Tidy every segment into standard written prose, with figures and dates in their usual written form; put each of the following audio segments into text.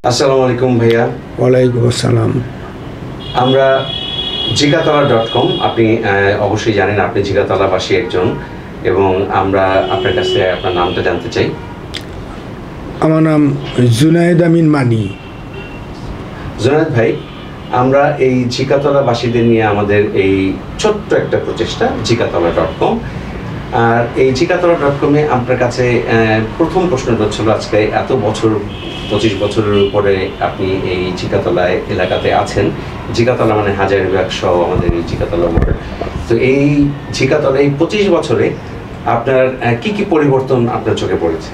আসসালামু আলাইকুম ভাইয়া। ওয়ালাইকুম আসসালাম। আমরা জিগাতলা.com, আপনি অবশ্যই জানেন আপনি জিগাতলাবাসী একজন, এবং আমরা আপনার কাছে আপনার নামটা জানতে চাই। আমার নাম জুনায়েদ আমিন মানি। জুনায়েদ ভাই, আমরা এই জিগাতলাবাসীদের নিয়ে আমাদের এই ছোট্ট একটা প্রচেষ্টা জিগাতলা.com, আর এই জিগাতলা.com-এ আপনার কাছে প্রথম প্রশ্নটা ছিল, আজকে এত বছর 25 বছরের উপরে আপনি এই জিগাতলা এলাকাতে আছেন। জিগাতলা মানে হাজারীবাগ সহ আমাদের এই জিগাতলা মোড়। তো এই জিগাতলা এই 25 বছরে আপনার কি কি পরিবর্তন আপনার চোখে পড়েছে?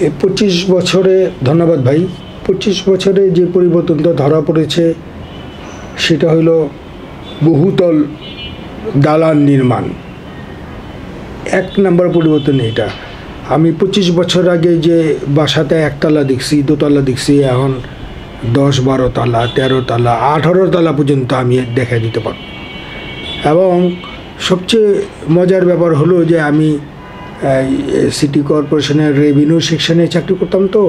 এই 25 বছরে, ধন্যবাদ ভাই, 25 বছরে যে পরিবর্তনটা ধরা পড়েছে সেটা হলো বহুতল দালান নির্মাণ। 1 নম্বর পরিবর্তন এটা। আমি 25 বছর আগে যে বাসাতে একতলা দেখছি, দোতলা দেখছি, এখন 10-12 তলা, 13 তলা, 18 তলা পর্যন্ত আমি দেখা দিতে পারব। এবং সবচেয়ে মজার ব্যাপার হলো যে আমি সিটি কর্পোরেশনের রেভিনিউ সেকশনে চাকরি করতাম, তো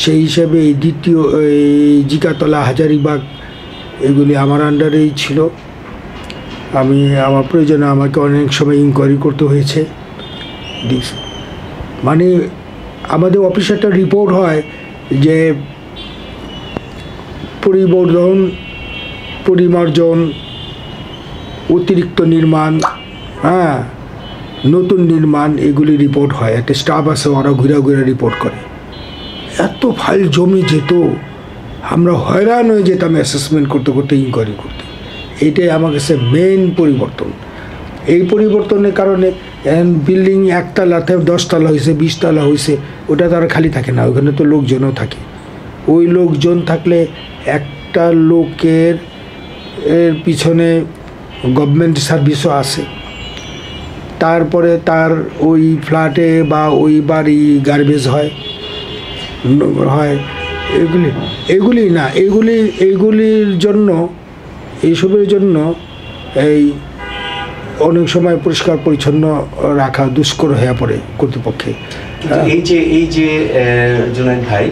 সেই হিসাবে এই দ্বিতীয় এই জিগাতলা, হাজারীবাগ এগুলি আমার আন্ডারেই ছিল। আমি আমার প্রয়োজনে আমাকে অনেক সময় ইনকোয়ারি করতে হয়েছে। মানে আমাদের অফিসে একটা রিপোর্ট হয় যে পরিবর্ধন, পরিমার্জন, অতিরিক্ত নির্মাণ, নতুন নির্মাণ, এগুলি রিপোর্ট হয়। একটা স্টাফ আছে, ওরা ঘুরে ঘুরে রিপোর্ট করে। এত ফাইল জমে যেত, আমরা হয়রান হয়ে যেতাম অ্যাসেসমেন্ট করতে করতে, ইনকোয়ারি করতে। এটাই আমার কাছে মেইন পরিবর্তন। এই পরিবর্তনের কারণে বিল্ডিং 1 তলাতে 10 তলা হয়েছে, 20 তলা হয়েছে, ওটা তো আর খালি থাকে না, ওখানে তো লোকজনও থাকে। ওই লোকজন থাকলে একটা লোকের পিছনে গভর্নমেন্ট সার্ভিসও আছে। তারপরে তার ওই ফ্ল্যাটে বা ওই বাড়ি গার্বেজ হয়। এগুলি না, এইগুলির জন্য, এইসবের জন্য এই অনেক সময় পরিষ্কার পরিচ্ছন্ন রাখা দুষ্কর হয়ে পড়ে কর্তৃপক্ষে। এই যে জুনায়েদ ভাই,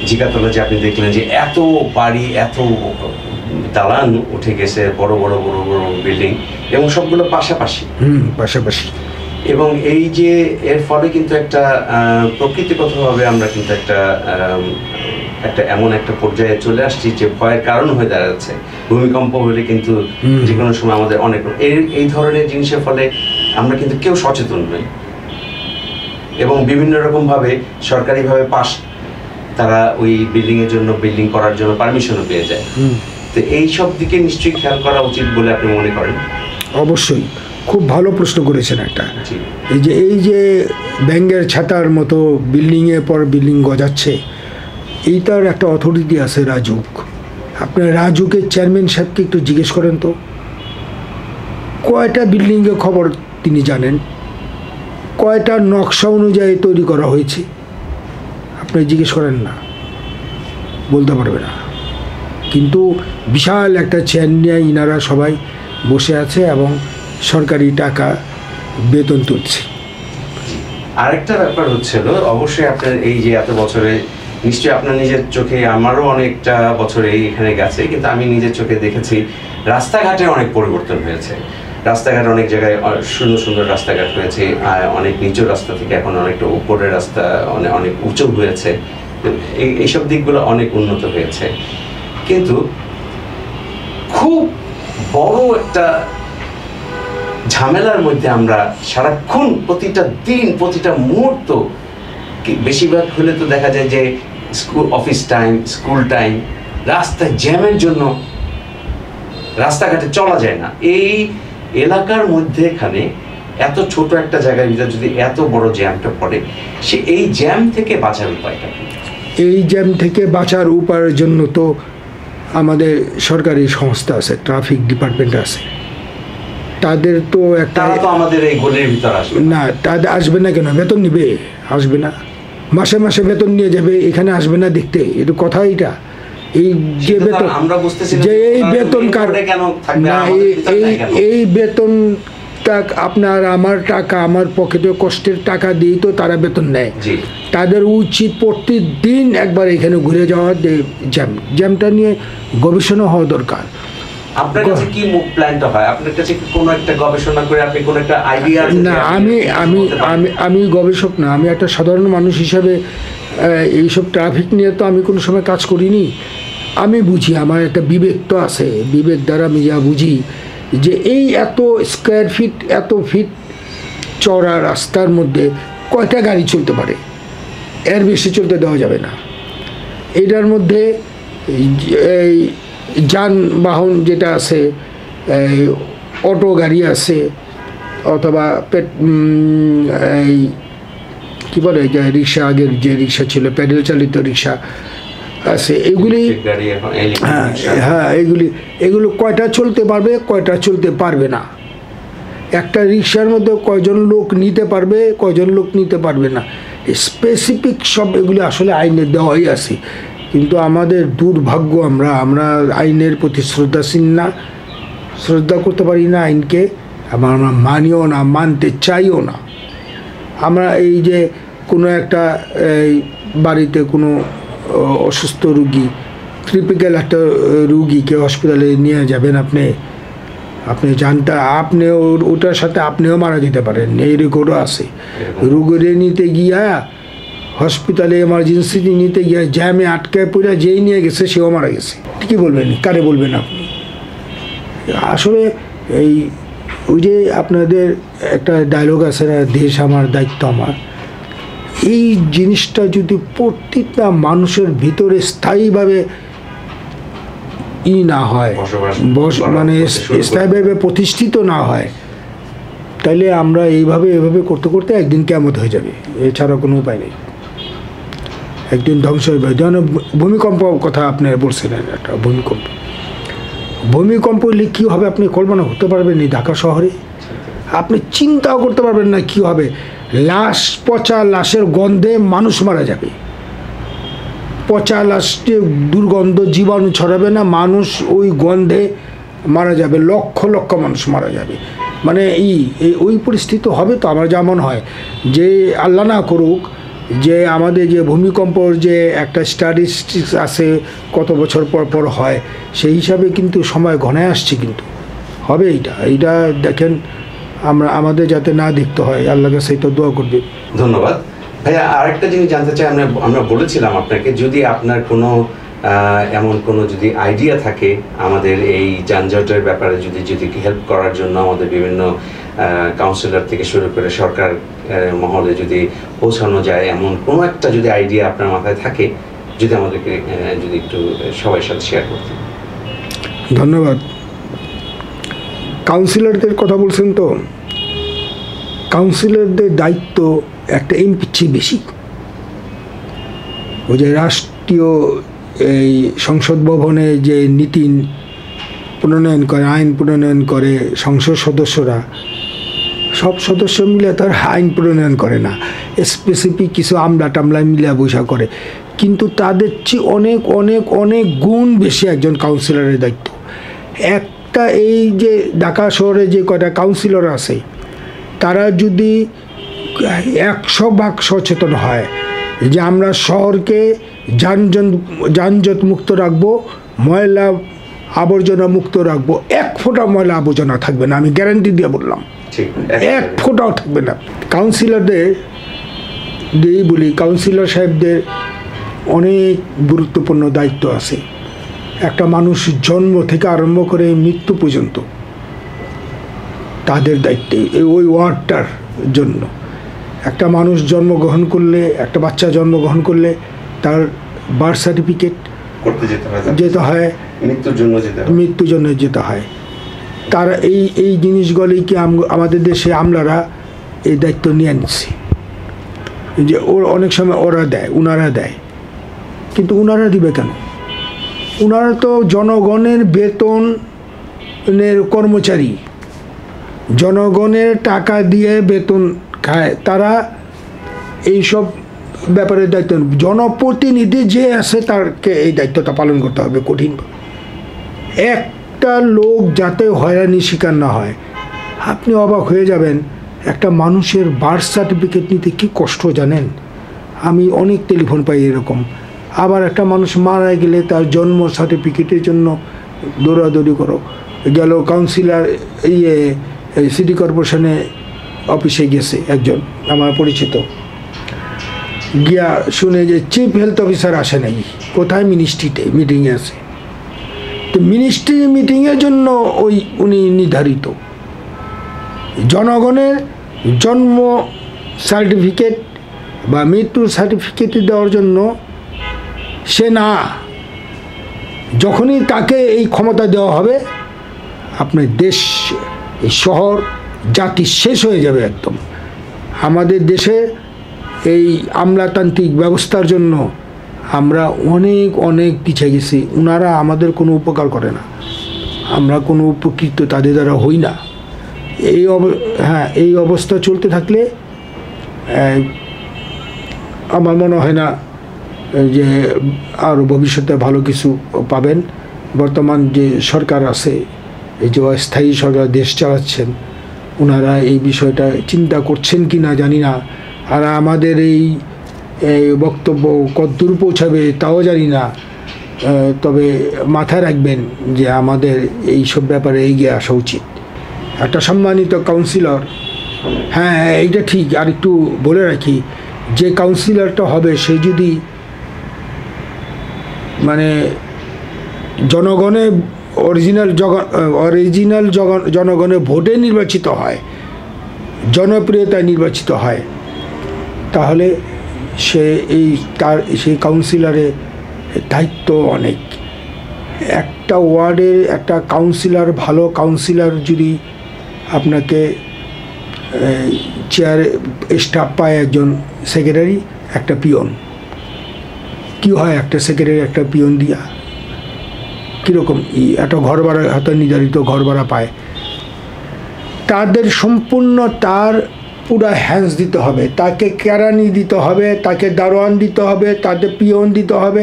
জিগাতলা যে আপনি দেখলেন যে এত বাড়ি, এত দালান উঠে গেছে, বড় বড় বড় বড় বিল্ডিং, এবং সবগুলো পাশাপাশি পাশাপাশি, এবং এই যে এর ফলে কিন্তু একটা প্রকৃতিগতভাবে আমরা কিন্তু একটা এমন একটা পর্যায়ে চলে আসছি যে ভয়ের কারণ হয়ে দাঁড়াচ্ছে। ভূমিকম্প হলে কিন্তু যে কোনো সময় আমাদের অনেক এই ধরনের জিনিসের ফলে আমরা কিন্তু কেউ সচেতন নই, এবং বিভিন্ন রকমভাবে সরকারিভাবে তারা ওই বিল্ডিংয়ের জন্য, বিল্ডিং করার জন্য পারমিশনও পেয়ে যায়। তো এই সব দিকে নিশ্চয়ই খেয়াল করা উচিত বলে আপনি মনে করেন? অবশ্যই, খুব ভালো প্রশ্ন করেছেন একটা। এই যে ব্যাঙ্গের ছাতার মতো বিল্ডিংয়ের পর বিল্ডিং গজাচ্ছে, এইটার একটা অথরিটি আছে, রাজুক। আপনার রাজুকের চেয়ারম্যান সাহেবকে একটু জিজ্ঞেস করেন তো, কয়টা বিল্ডিংয়ের খবর তিনি জানেন, কয়টা নকশা অনুযায়ী তৈরি করা হয়েছে, আপনি জিজ্ঞেস করেন না, বলতে পারবে না। কিন্তু বিশাল একটা চেয়ার নিয়ে ইনারা সবাই বসে আছে এবং সরকারি টাকা বেতন তুলছে। আরেকটা ব্যাপার হচ্ছিল, অবশ্যই আপনার এই যে এত বছরে নিশ্চয়ই আপনার নিজের চোখে, আমারও অনেকটা বছরে এখানে গেছে, কিন্তু আমি নিজের চোখে দেখেছি রাস্তাঘাটে অনেক পরিবর্তন হয়েছে। রাস্তাঘাট অনেক জায়গায় সুন্দর সুন্দর রাস্তাঘাট হয়েছে, অনেক নিচু রাস্তা থেকে এখন অনেকটা উপরের রাস্তা, অনেক উঁচু হয়েছে। এইসব দিকগুলো অনেক উন্নত হয়েছে, কিন্তু খুব বড় একটা ঝামেলার মধ্যে আমরা সারাক্ষণ, প্রতিটা দিন, প্রতিটা মুহূর্ত, বেশিরভাগ হলে তো দেখা যায় যে অফিস টাইম, স্কুল টাইম, রাস্তায় জ্যামের জন্য রাস্তাঘাটে চলা যায় না। এই এলাকার মধ্যেখানে এত ছোট একটা জায়গার ভিতরে যদি এত বড় জ্যামটা পড়ে, সে এই জ্যাম থেকে বাঁচার উপায়টা কি? এই জ্যাম থেকে বাঁচার উপায়ের জন্য তো আমাদের সরকারি সংস্থা আছে, ট্রাফিক ডিপার্টমেন্ট আছে, তাদের তো একটা, তো আমাদের এই গলির ভিতর আসবে না, তাদের আসবে না কেন? বেতন নিবে, আসবে না, মাসে মাসে বেতন নিয়ে যাবে, এখানে আসবে না দেখতে? এটা কথা, এটা এই যে সেটা তো বেতন, আমরা বুঝতেছি না যে যে এই ওনারা বেতন main কার road এ কেন থাকবে, না, আমাদের ভিতরে নাই কেন? এই বেতনটা আপনার আমার টাকা, আমার পকেটে কষ্টের টাকা দিয়েই তো তারা বেতন নেয়। জি। তাদের উচিত প্রতিদিন একবার এখানে ঘুরে যাওয়া, জ্যামটা নিয়ে গবেষণা হওয়া দরকার। আপনার কাছে কি প্ল্যানটা হয়? আপনার কাছে কি কোনো একটা গবেষণা করে আপনি কোনো একটা আইডিয়া আছে? না, আমি গবেষক না, আমি একটা সাধারণ মানুষ হিসাবে এইসব ট্রাফিক নিয়ে তো আমি কোনো সময় কাজ করিনি। আমি বুঝি, আমার একটা বিবেক তো আছে, বিবেক দ্বারা আমি যা বুঝি যে এই এত স্কোয়ার ফিট, এত ফিট চওড়া রাস্তার মধ্যে কয়টা গাড়ি চলতে পারে, এর বেশি চলতে দেওয়া যাবে না। এটার মধ্যে এই যানবাহন যেটা আছে, অটো গাড়ি আছে, অথবা এই কী বলে যে রিক্সা, আগের যে রিক্সা ছিল প্যাডেল চালিত রিক্সা আছে, এগুলি হ্যাঁ এগুলো কয়টা চলতে পারবে, কয়টা চলতে পারবে না, একটা রিক্সার মধ্যে কয়জন লোক নিতে পারবে, কয়জন লোক নিতে পারবে না, স্পেসিফিক সব এগুলি আসলে আইনে দেওয়াই আছে। কিন্তু আমাদের দুর্ভাগ্য, আমরা আইনের প্রতি শ্রদ্ধাশীল না, শ্রদ্ধা করতে পারি না আইনকে, আমরা মানিও না, মানতে চাইও না। আমরা এই যে কোনো একটা বাড়িতে কোনো অসুস্থ রুগী, ক্রিটিক্যাল একটা রুগীকে হসপিটালে নিয়ে যাবেন, আপনি জানতে, আপনি ওটার সাথে আপনিও মারা যেতে পারেন, এই রেকর্ডও আছে। রুগীরে নিতে গিয়া হসপিটালে এমার্জেন্সি নিতে গিয়া জ্যামে আটকায় পড়ে যেই নিয়ে গেছে সেও মারা গেছে। ঠিকই বলবেন, কারে বলবেন আপনি? আসলে ওই যে আপনাদের একটা ডায়লগ আছে না, দেশ আমার দায়িত্ব আমার, এই জিনিসটা যদি প্রত্যেকটা মানুষের ভিতরে স্থায়ীভাবে না হয়, মানে স্থায়ীভাবে প্রতিষ্ঠিত না হয়, তাহলে আমরা এইভাবে করতে করতে একদিন কিয়ামত হয়ে যাবে, এছাড়া কোনো উপায় নেই। একদিন ধ্বংস হয়ে যাবে। যেন ভূমিকম্প কথা আপনি বলছিলেন, একটা ভূমিকম্প হলে কী হবে আপনি কল্পনা করতে পারবেন? এই ঢাকা শহরে আপনি চিন্তাও করতে পারবেন না কী হবে। পচা লাশের গন্ধে মানুষ মারা যাবে, পচা লাশে দুর্গন্ধ, জীবাণু ছড়াবে না, মানুষ ওই গন্ধে মারা যাবে, লক্ষ লক্ষ মানুষ মারা যাবে। মানে ওই পরিস্থিতি হবে। তো আমার যেমন হয় যে আল্লাহ না করুক, যে আমাদের যে ভূমিকম্পর যে একটা স্ট্যাটিস্টিক্স আছে কত বছর পর পর হয়, সেই হিসাবে কিন্তু সময় ঘনায় আসছে, কিন্তু হবে এইটা দেখেন, আমাদের যাতে না দেখতে হয়, আল্লাহর কাছে এটা দোয়া করবে। ধন্যবাদ ভাইয়া। আরেকটা জিনিস জানতে চাই, আমরা বলেছিলাম আপনাকে, যদি আপনার কোনো এমন কোনো যদি আইডিয়া থাকে আমাদের এই যানজটের ব্যাপারে, যদি হেল্প করার জন্য আমাদের বিভিন্ন কাউন্সিলর থেকে শুরু করে সরকার মহলে যদি পৌঁছানো যায়, এমন কোনো একটা যদি আইডিয়া আপনার মাথায় থাকে, যদি আমাদেরকে যদি একটু সবার সাথে শেয়ার করতেন। ধন্যবাদ। কাউন্সিলরদের কথা বলছেন, তো কাউন্সিলরদের দায়িত্ব একটা এমপির চেয়ে বেশি। ওই যে রাষ্ট্রীয় এই সংসদ ভবনে যে নীতি প্রণয়ন করে, আইন প্রণয়ন করে সংসদ সদস্যরা, সব সদস্য মিলে তার আইন প্রণয়ন করে না, স্পেসিফিক কিছু আমলা টামলা মিলে বৈশা করে, কিন্তু তাদের চেয়ে অনেক অনেক অনেক গুণ বেশি একজন কাউন্সিলরের দায়িত্ব। একটা এই যে ঢাকা শহরে যে কয়টা কাউন্সিলর আছে, তারা যদি 100% সচেতন হয় যে আমরা শহরকে যানজট মুক্ত রাখবো, ময়লা আবর্জনা মুক্ত রাখবো, এক ফোঁটা ময়লা আবর্জনা থাকবে না, আমি গ্যারান্টি দিয়ে বললাম, এক ফোঁটাও থাকবে না। কাউন্সিলরদের দিয়েই বলি, কাউন্সিলর সাহেবদের অনেক গুরুত্বপূর্ণ দায়িত্ব আছে। একটা মানুষ জন্ম থেকে আরম্ভ করে মৃত্যু পর্যন্ত তাদের দায়িত্বে, ওই ওয়ার্ডটার জন্য। একটা মানুষ জন্মগ্রহণ করলে, একটা বাচ্চা জন্মগ্রহণ করলে তার বার্থ সার্টিফিকেট করতে যেতে হয়, মৃত্যুর জন্য যেতে হয়। তারা এই জিনিসগুলি কি আমাদের দেশে আমলারা এই দায়িত্ব নিয়ে নিচ্ছে, যে অনেক সময় ওনারা দেয়, কিন্তু ওনারা দিবে কেন? ওনারা তো জনগণের বেতনের কর্মচারী, জনগণের টাকা দিয়ে বেতন খায়, তারা এইসব ব্যাপারে দায়িত্ব, জনপ্রতিনিধি যে আছে তাকে এই দায়িত্বটা পালন করতে হবে কঠিনভাবে। একটা লোক যাতে হয়রানির শিকার না হয়। আপনি অবাক হয়ে যাবেন, একটা মানুষের বার্থ সার্টিফিকেট নিতে কী কষ্ট জানেন? আমি অনেক টেলিফোন পাই এরকম। আবার একটা মানুষ মারা গেলে তার জন্ম সার্টিফিকেটের জন্য দৌড়াদৌড়ি করো। গেল কাউন্সিলর সিটি কর্পোরেশনে অফিসে গেছে একজন আমার পরিচিত, গিয়া শুনে যে চিফ হেলথ অফিসার আসে নাই, কোথায়? মিনিস্ট্রিতে মিটিংয়ে আছে। তো মিনিস্ট্রি মিটিংয়ের জন্য উনি নির্ধারিত। জনগণের জন্ম সার্টিফিকেট বা মৃত্যুর সার্টিফিকেট দেওয়ার জন্য সে না, যখনই তাকে এই ক্ষমতা দেওয়া হবে আপনার দেশ, এই শহর, জাতি শেষ হয়ে যাবে একদম। আমাদের দেশে এই আমলাতান্ত্রিক ব্যবস্থার জন্য আমরা অনেক অনেক পিছিয়ে গেছি। ওনারা আমাদের কোনো উপকার করে না, আমরা কোনো উপকৃত তাদের দ্বারা হই না। এই অবস্থা চলতে থাকলে আমার মনে হয় না যে আরও ভবিষ্যতে ভালো কিছু পাবেন। বর্তমান যে সরকার আছে, এই যে অস্থায়ী সরকার দেশ চালাচ্ছেন, ওনারা এই বিষয়টা চিন্তা করছেন কি না জানি না। আর আমাদের এই বক্তব্য কতদূর পৌঁছাবে তাও জানি না। তবে মাথায় রাখবেন যে আমাদের এই সব ব্যাপারে এগিয়ে আসা উচিত। একটা সম্মানিত কাউন্সিলর, হ্যাঁ এইটা ঠিক, আর একটু বলে রাখি, যে কাউন্সিলরটা হবে সে যদি মানে জনগণের অরিজিনাল জনগণের ভোটে নির্বাচিত হয়, জনপ্রিয়তায় নির্বাচিত হয়, তাহলে সেই কাউন্সিলরের দায়িত্ব অনেক। একটা ওয়ার্ডের একটা কাউন্সিলর, ভালো কাউন্সিলর যদি আপনাকে চেয়ারে স্টাফ পায়, একজন সেক্রেটারি, একটা পিয়ন, কি হয় একটা সেক্রেটারি একটা পিয়ন দিয়া কীরকম একটা ঘর ভাড়া, হয়তো নির্ধারিত ঘর ভাড়া পায়, তাদের সম্পূর্ণ তার পুরা হ্যান্ডস দিতে হবে, তাকে কেরানি দিতে হবে, তাকে দারোয়ান দিতে হবে, তাদের পিয়ন দিতে হবে,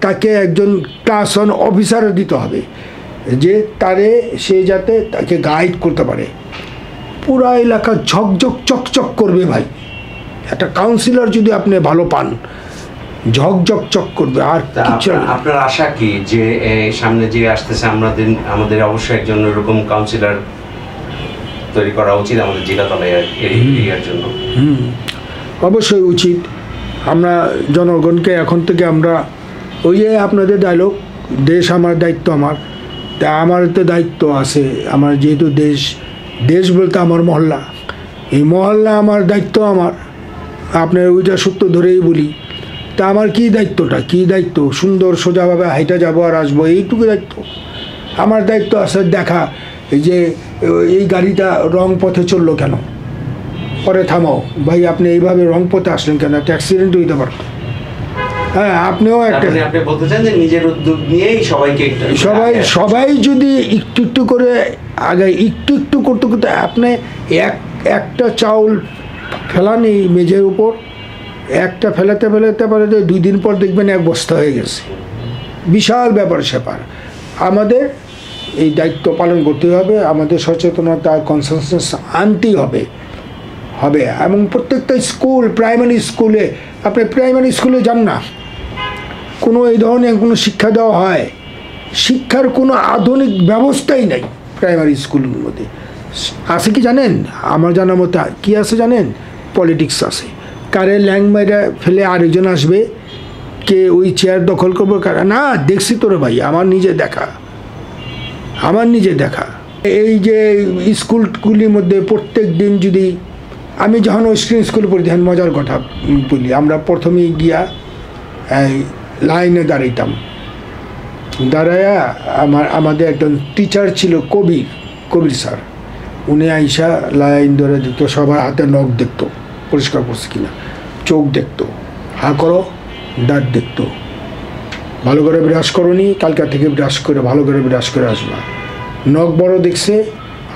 তাকে একজন ক্লাস 1 অফিসার দিতে হবে, যে সে যাতে তাকে গাইড করতে পারে। পুরা এলাকা ঝকঝক চকচক করবে ভাই। একটা কাউন্সিলর যদি আপনি ভালো পান, ঝকঝক চক করবে। আর আপনার আশা কি যে সামনে যে আসতেছে আমাদের অবশ্যই একজন এরকম কাউন্সিলর তৈরি করা উচিত আমাদের জেলাতলায় এরিয়ার জন্য? অবশ্যই উচিত। আমরা জনগণকে এখন থেকে আমরা ওই যে আপনাদের ডায়লগ, দেশ আমার দায়িত্ব আমার, তা আমার তো দায়িত্ব আছে। আমার যেহেতু দেশ বলতে আমার মহল্লা, এই মহল্লা আমার দায়িত্ব আমার। আপনার ওইটা সত্য ধরেই বলি, তা আমার কী দায়িত্ব? সুন্দর সোজাভাবে হাইটা যাবো আর আসবো, এইটুকু দায়িত্ব। আমার দায়িত্ব আছে দেখা যে এই গাড়িটা রং পথে চললো কেন, পরে থামাও ভাই, আপনি এইভাবে রং পথে আসলেন কেন, একটা অ্যাক্সিডেন্ট হইতে পারত। হ্যাঁ, আপনিও একটা বলতে চান যে নিজের উদ্যোগ নিয়েই সবাই যদি একটু করে আগে একটু করতে করতে আপনি একটা চাউল ফেলান এই মেঝের উপর, একটা ফেলাতে 2 দিন পর দেখবেন 1 বস্তা হয়ে গেছে। বিশাল ব্যাপার। আমাদের এই দায়িত্ব পালন করতে হবে, আমাদের সচেতনতা কনসেনসাস আনতেই হবে। এবং প্রত্যেকটা স্কুল, প্রাইমারি স্কুলে যান না, কোনো এই ধরনের কোনো শিক্ষা দেওয়া হয়? শিক্ষার কোনো আধুনিক ব্যবস্থাই নাই প্রাইমারি স্কুলের মধ্যে। আছে কি জানেন? আমার জানার মতো কি আছে জানেন? পলিটিক্স আছে। কারে ল্যাংমাইরা ফেলে আরেকজন আসবে, কে ওই চেয়ার দখল করবো, না দেখছি তোরে ভাই, আমার নিজে দেখা। এই যে স্কুলগুলির মধ্যে প্রত্যেক দিন যদি আমি যখন স্কুল পড়ি, দেখেন মজার কথা বলি, আমরা প্রথমেই গিয়া লাইনে দাঁড়াইয়া আমাদের একজন টিচার ছিল, কবির স্যার, উনি আইসা লাইন ধরে দেখতো, সবার হাতে নখ দেখতো পরিষ্কার করছে কিনা, চোখ দেখতো, হা করো, দাঁত দেখতো, ভালো করে ব্রাশ করোনি, কালকা থেকে ব্রাশ করে ভালো করে ব্রাশ করে আসবা। নখ বড় দেখছে,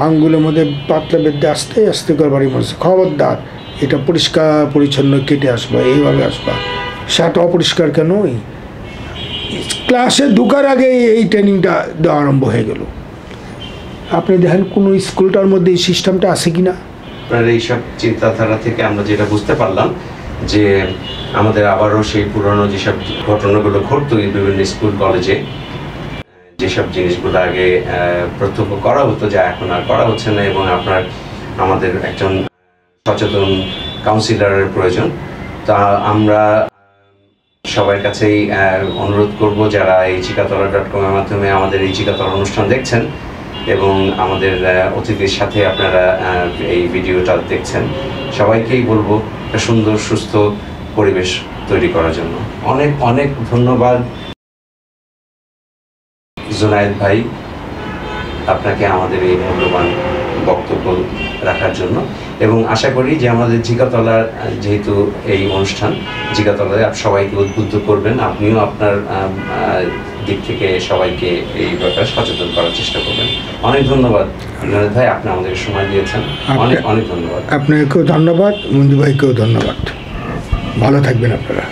আঙ্গুলের মধ্যে পাতলা বেঁধে আস্তে আস্তে করে বাড়ি মারছে, খবরদার এটা পরিষ্কার পরিচ্ছন্ন কেটে আসবা, এইভাবে আসবা, শার্ট অপরিষ্কার কেন? ক্লাসে ঢোকার আগে এই ট্রেনিংটা দেওয়া আরম্ভ হয়ে গেল। আপনি দেখেন কোনো স্কুলটার মধ্যে এই সিস্টেমটা আছে কি না? আপনার এইসব চিন্তাধারা থেকে আমরা যেটা বুঝতে পারলাম যে আমাদের আবারও সেই পুরনো যেসব ঘটনাগুলো ঘটতো বিভিন্ন স্কুল কলেজে, যেসব জিনিসগুলো আগে প্রত্যক্ষ করা হতো যা এখন আর করা হচ্ছে না, এবং আমাদের একজন সচেতন কাউন্সিলরের প্রয়োজন। তা আমরা সবার কাছেই অনুরোধ করব, যারা এই চিকাতলা.com এর মাধ্যমে আমাদের এই চিকাতলা অনুষ্ঠান দেখছেন এবং আমাদের অতিথির সাথে আপনারা এই ভিডিওটা দেখছেন, সবাইকেই বলবো একটা সুন্দর সুস্থ পরিবেশ তৈরি করার জন্য। অনেক অনেক ধন্যবাদ জুনায়েদ ভাই, আপনাকে আমাদের এই মূল্যবান বক্তব্য রাখার জন্য। এবং আশা করি যে আমাদের জিগাতলার যেহেতু এই অনুষ্ঠান, জিগাতলায় সবাইকে উদ্বুদ্ধ করবেন, আপনিও আপনার দিক থেকে সবাইকে এই ব্যাপারে সচেতন করার চেষ্টা করবেন। অনেক ধন্যবাদ জুনায়েদ ভাই, আপনি আমাদের সময় দিয়েছেন, অনেক অনেক ধন্যবাদ। আপনাকেও ধন্যবাদ, মঞ্জু ভাইকেও ধন্যবাদ। ভালো থাকবেন আপনারা।